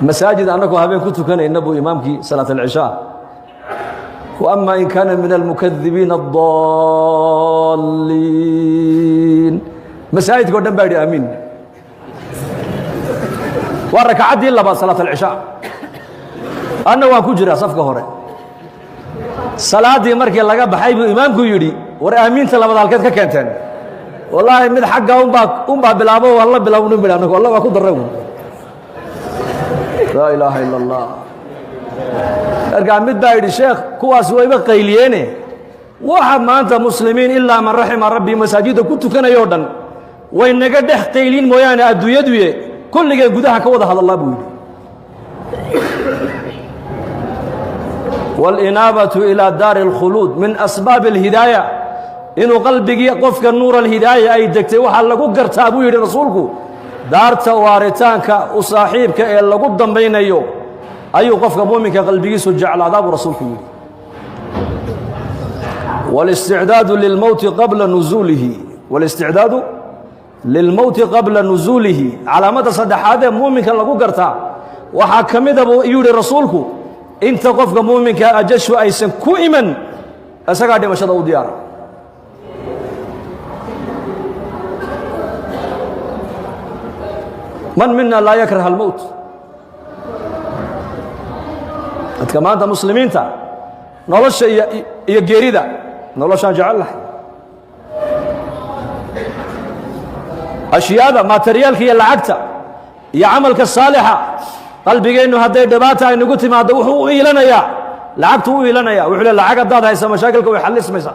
مساجد أنك هبين كنت كان النبو إمامك صلاة العشاء وأما إن كان من المكذبين الضالين مساجد قدام بعد أمين والركعات دي إلا بعد صلاة العشاء أنا وأكجري صفقة هوري صلاة دي مركي لقى بحيب إمامك يري ورأمين تلا بدل كذا كنتن والله من حقه أمبا بلابه والله بلابه بلانك والله وأكو درهم لا إله إلا الله أرجع مدعي الشيخ كواس ويبقى قيلينه واحد ما أنت مسلمين إلا من رحم ربي مساجد كنت كان يوردن وإن قد قيلين مويانا أدو يدوي كل جا جودها كوضح هذا الله بيقول والإنابة إلى دار الخلود من أسباب الهداية إنه قلبك يقفك النور الهداية أي دكتي وحلقوا قرتابو يدي رسولك دارت وارتانك وصاحبك إلا قدام بين أيو أيو قفك مؤمنك قلبك سجع على عذاب رسولك والاستعداد للموت قبل نزوله والاستعداد للموت قبل نزوله على مدى صدح هذا مؤمنك اللي قرتا وحاكمد أبو يوري رسولك انت قفك مؤمنك أجش أيسن كوئما أسقع مشهد أو ديار من منا لا يكره الموت كما أنت مسلمين تا نولش يجريدا نولش جعل له أشياء ما تريالك هي العكتة يا عملك الصالحة قلبي إنه هدي دباتها إنه قلت ما دوحوا إلنا يا لعبته إلنا يا وحول العقد هذا هيسا مشاكلك ويحل اسمه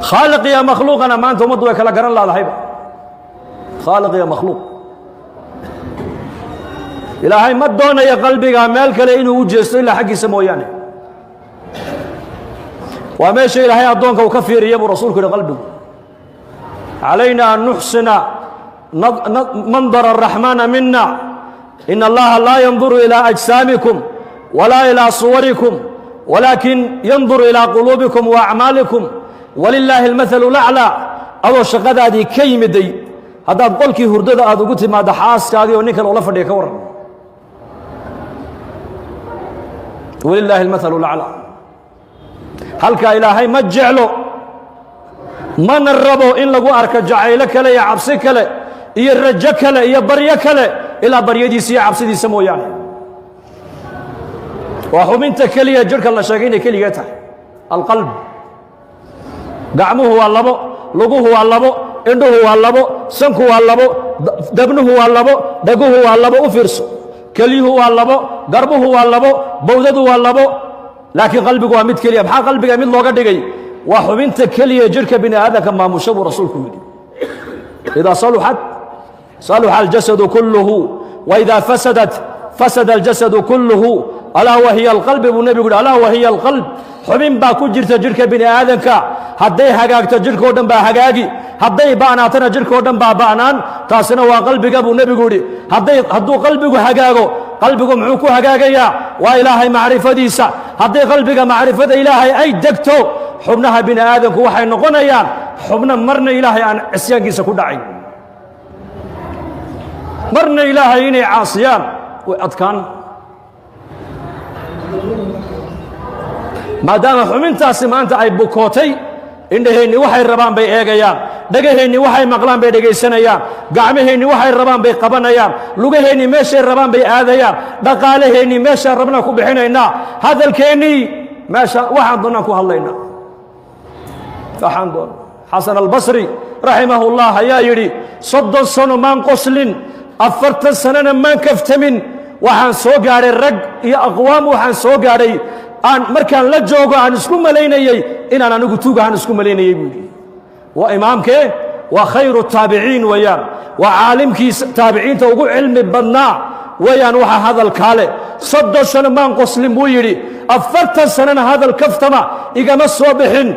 خالق يا مخلوق أنا ما أنتم مضوا كلا قرن الله الحيبة خالق يا مخلوق إلهي ما دون يا قلبي عمالك لإنه وجهست إلا حق سمويانه وما شيء إلهي أدونك وكفير يبو رسولك لقلبه علينا أن نحسن منظر الرحمن منا إن الله لا ينظر إلى أجسامكم ولا إلى صوركم ولكن ينظر إلى قلوبكم وأعمالكم ولله المثل الأعلى أو شقد هذه كيمدي هذا قولك هردد هذا قلت ما دحاس هذه ونكل ولا فدي كور ولله المثل الأعلى هلك إلهي ما جعله ما نربو إن لقوا أرك جعيلك لا يعبسك لا يرجك لا يبريك لا إلى بريدي سي عبسدي سمو يعني وحمنت كلية جرك الله شاقين كليته القلب دعمه هو اللبو لقوه هو اللبو عنده هو اللبو سنكه هو اللبو دبنه هو اللبو دقوه هو اللبو وفرسه كليه هو اللبو قربه هو اللبو بودده هو اللبو لكن قلبك هو مد كلية بحق قلبك مد لوقت دقي وحبنت كلية جرك بني هذا كما مشبه رسولكم إذا صلحت صلح الجسد كله وإذا فسدت فسد الجسد كله ألا وهي القلب والنبي يقول ألا وهي القلب حبين باكو جرت جرك بني آدمك هدي حقاك جرك ودن با حقاقي هدي باناتنا جرك ودن با بانان تاسنا وقلبك أبو النبي يقول هدو قلبك حقاقو قلبك معوكو حقاقيا وإلهي معرفة ديسا هدي قلبك معرفة إلهي أي دكتو حبنها بني آدمك وحي نقنيان حبنا مرنا إلهي عن عسيان كيسا كدعي مرنا إلهي إني عاصيان وأتكان ما دام حمنتاس ما أنت أي بكوتي إنهيني وحي الربان بي إيغيان دقهيني وحي مقلان بي دقيسانيان قعمهيني وحي الربان بي قبانيان لغهيني ماشي الربان بي آذيان دقالهيني ماشي الربنا كبحينينا هذا الكيني ماشي وحان دوناكو هاللينا فحان دون حسن البصري رحمه الله يا يري صد السنو من قسل أفرت السنة من كفتمن وحان سوغاري الرق يا أقوام وحان سوغاري أن مركان لجوغو عن اسكم ملينيي إن أنا نقتوغو عن اسكم ملينيي وإمامك وخير التابعين ويان وعالمك تابعين توقع علم بنا ويان وحا هذا الكالي صد السنة من قسل مويري أفرت السنة هذا الكفتما إيقا مسوبحين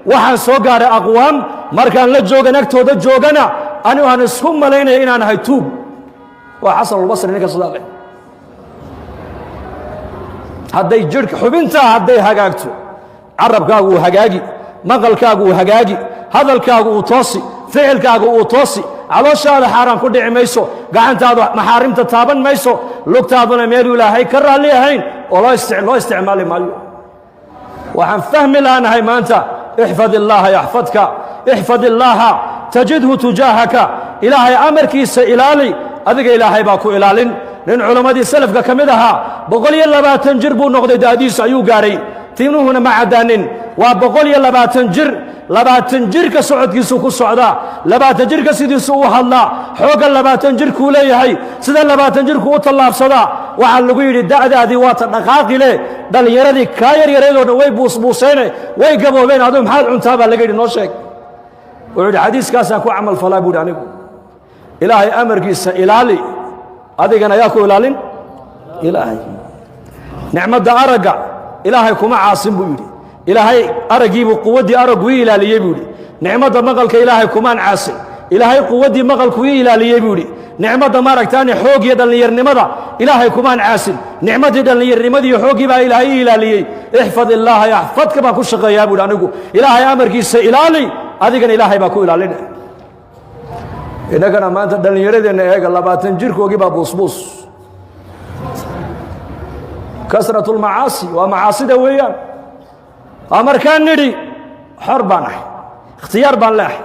waxaan soo gaaray aqwaam markaan la joogan agtooda joogana anigu aan isku malaynaya inaan ahay tuub waa xasan albasri ninka sadaaqay hadday jirka xubinta hadday hagaagto carabkaagu uu hagaagi maqalkaagu uu hagaagi hadalkaagu uu toosi ficilkaagu uu toosi calooshaada xaaraan ku dhici mayso gacantaadu maxaarimta taaban mayso lugtaaduna meeluu ilaahay ka raalli ahayn oo loo isticmaali maayo waxaan fahmi laanahay maanta ixfad illaaha yaxfadka ixfad illaaha tajidhu tujaahaka ilaahay amarkiisa ilaali adiga ilaahay baa ku ilaalin nin culammadii salafka ka mid ahaa 120 jir buu noqday daadiisu ayuu gaadhay tiinuhuna ma caddaanin waa 120 jir 20 jirka socodkiisu ku socdaa 20 jirka sidiisu u hadlaa xooga 20 jirkuu leeyahay sida 20 jirku u tallaabsadaa waxaa lagu yidhi da'daadii waa ta dhaqaaqi leh dhallinyaradii kaa yaryareedoo dhan way buusbuuseene way gaboobeen aduu maxaad cuntaa baa laga yidhi noo sheeg wuxuu yidhi xadiiskaasaan ku camal falaa buuhi anigu ilaahay amarkiisa ilaali adigana yaa ku ilaalin ilaahay nicmadda aragga ilaahay kuma caasin buu yidhi ilaahay araggiibuu quwaddii araggu ii ilaaliyey buu yidhi nicmadda maqalka ilaahay kumaan caasin ilaahay quwaddii maqalku ii ilaaliyey buu yidhi nicmadda maaragtaani xoog iyo dhallinyarnimada ilaahay kumaan caasin nicmaddii dhallinyarnimadii iyo xooggii baa ilaahay ii ilaaliyey ixfad illaaha yaxfadka baan ku shaqeeyaa buuhi anigu ilaahay amarkiisa ilaali adigana ilaahay baa ku ilaalina innagana maanta dhallinyaradeenna eega 20 jirkoogii baa buusbuus kasratu lmacaasi waa macaasida weeyaan waa markaan nidhi xor baan ahay ikhtiyaar baan leehay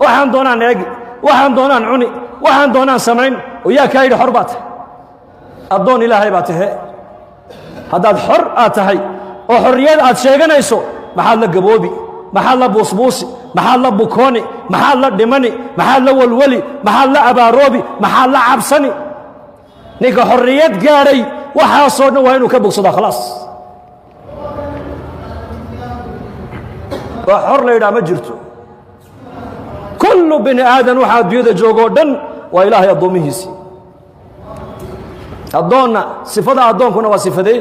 waxaan doonaan eegi waxaan doonaan cuni waxaan doonaan samayn oo yaa kaa yidhi xor baa tahay addoon ilaahay baa tahe haddaad xor aad tahay oo xorriyad aad sheeganayso maxaad la gaboobi maxaad la buusbuusi maxaad la bukooni maxaad la dhimani maxaad la walwali maxaad la abaaroobi maxaad la cabsani ninka xorriyad gaadhay waxaasoo dhan waa inuu ka bogsadaa khalaas waa xor la yidhaha ma jirto kullu bini aadan waxaa adduunyada joogoo dhan waa ilaahay addoommihiisii addoonna sifada addoonkuna waa sifadee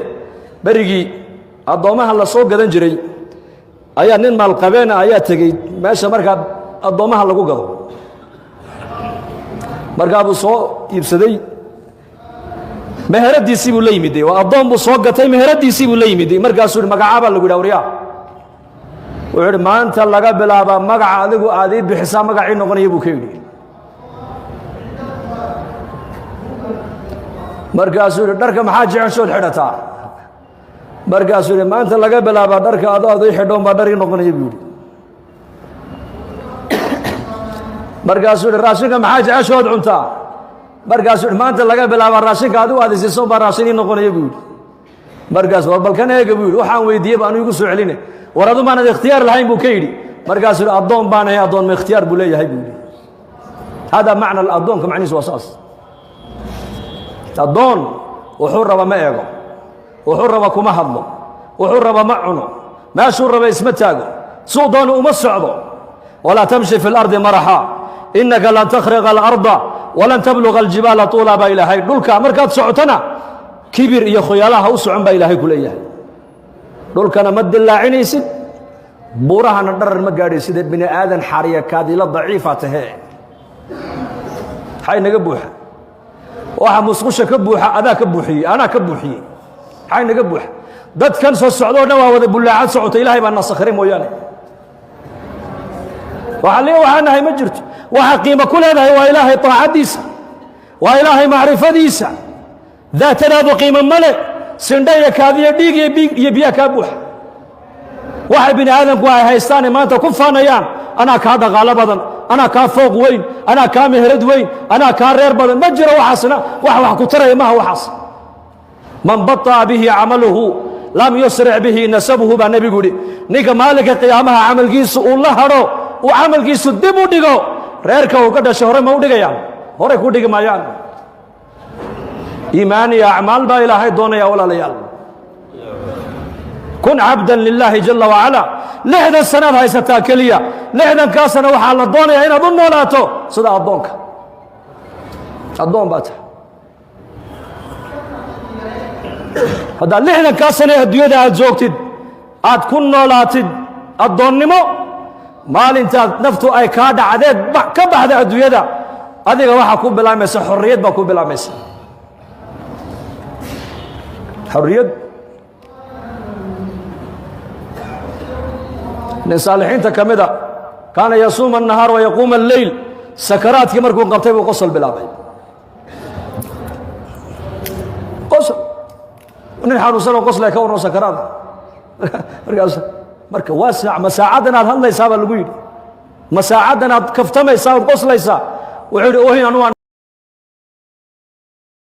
berigii addoommaha la soo gadan jiray ayaa nin maalqabeena ayaa tegey meesha markaa addoommaha lagu gado markaa buu soo iibsaday meheradiisii buu la yimiday waa addoon buu soo gatay meheradiisii buu la yimiday markaasuu yidhi magacaabaa lagu yidhaha waryaa wuxuu yidhi maanta laga bilaabaa magaca adigu aad ii bixisaa magacii noqonaya buu ka yidhi markaasuu yidhi dharka maxaa jeceshood xidhataa markaasuu yidhi maanta laga bilaabaa dharka adoo ad ii xidhoon baa dhar ii noqonaya buu yidhi markaasuu yidhi raashinka maxaa jeceshood cuntaa markaasuu yidhi maanta laga bilaabaa raashinka adigu aad isiisoon baa raashin ii noqonaya buu yidhi markaas war balkan eega buu yidhi waxaan weydiiyey ba anu igu soo celine war adu maanad ikhtiyaar lahayn buu ka yidhi markaasuu yidhi addoon baan ahay addoon ma ikhtiyaar buu leeyahay buu yidhi hada macna addoonka macnihiisu waa saas addoon wuxuu raba ma eego wuxuu raba kuma hadlo wuxuu raba ma cuno meeshuu raba isma taago suu doonu uma socdo walaa tamshi fi اlardi maraxa inaka lan takhriqa alarda walan tabluga aljibaala tuula baa ilaahay dhulka markaad socotona kibir iyo khoyaalaha u socon baa ilaahay ku leeyahay dhulkana ma dillaacinaysid buurahana dharar ma gaadhaysid bini aadan xariya kaadila daciifa tahee maxay naga buuxa waxa musqusha ka buuxa adaa ka buuxiyey anaa ka buuxiyey maxay naga buuxa dadkan soo socdoo dhan waa wada bullaacad socota ilaahay baa nasakhray mooyaane waxaa nahay ma jirto waxa qiimo ku leedahay waa ilaahay taacadiisa waa ilaahay macrifadiisa daatadaadu qiimo male sindha iyo kaadiyo dhiig iyo biyaa kaa buuxa waxay bini aadamku ay haystaane maanta ku faanayaan anaa kaa dhaqaalo badan anaa kaa fooq weyn anaa kaa meherad weyn anaa kaa reer badan ma jiro waxaasna wax ku taraya maha waxaas man baطa'a bihi camaluhu lam yusric bihi nasabuhu baa nebigu yidhi ninka maalinka qiyaamaha camalkiisu uu la hadho uu camalkiisu dib u dhigo reerka uu ka dhashay hore ma u dhigayaan hore ku dhigi maayaan iimaan iyo acmaal baa ilaahay doonaya walaalayaal kun cabdan lilaahi jala wacala 60 sanaad haysataa keliya 60kaa sana waxaa la doonayaa inaad u noolaato sida addoonka addoon baa tahay haddaad 60kaa sane adduunyada aad joogtid aad ku noolaatid addoonnimo maalintaad naftu ay kaa dhacdeed ka baxda adduunyada adiga waxaa ku bilaamaysa xorriyad baa ku bilaamaysa xorriyad nin saalixiinta ka mida kaana yasuuma الnahaar wayaquuma اlleyl sakaraadkii markuu qabtay buu qosol bilaabay qosol nin xanuunsanoo qoslay ka warno sakaraada marka waa masaacadan aad hadlaysaa baa lagu yidhi masaacadan aad kaftamaysaa ood qoslaysaa wuxuu yidhi ohin anu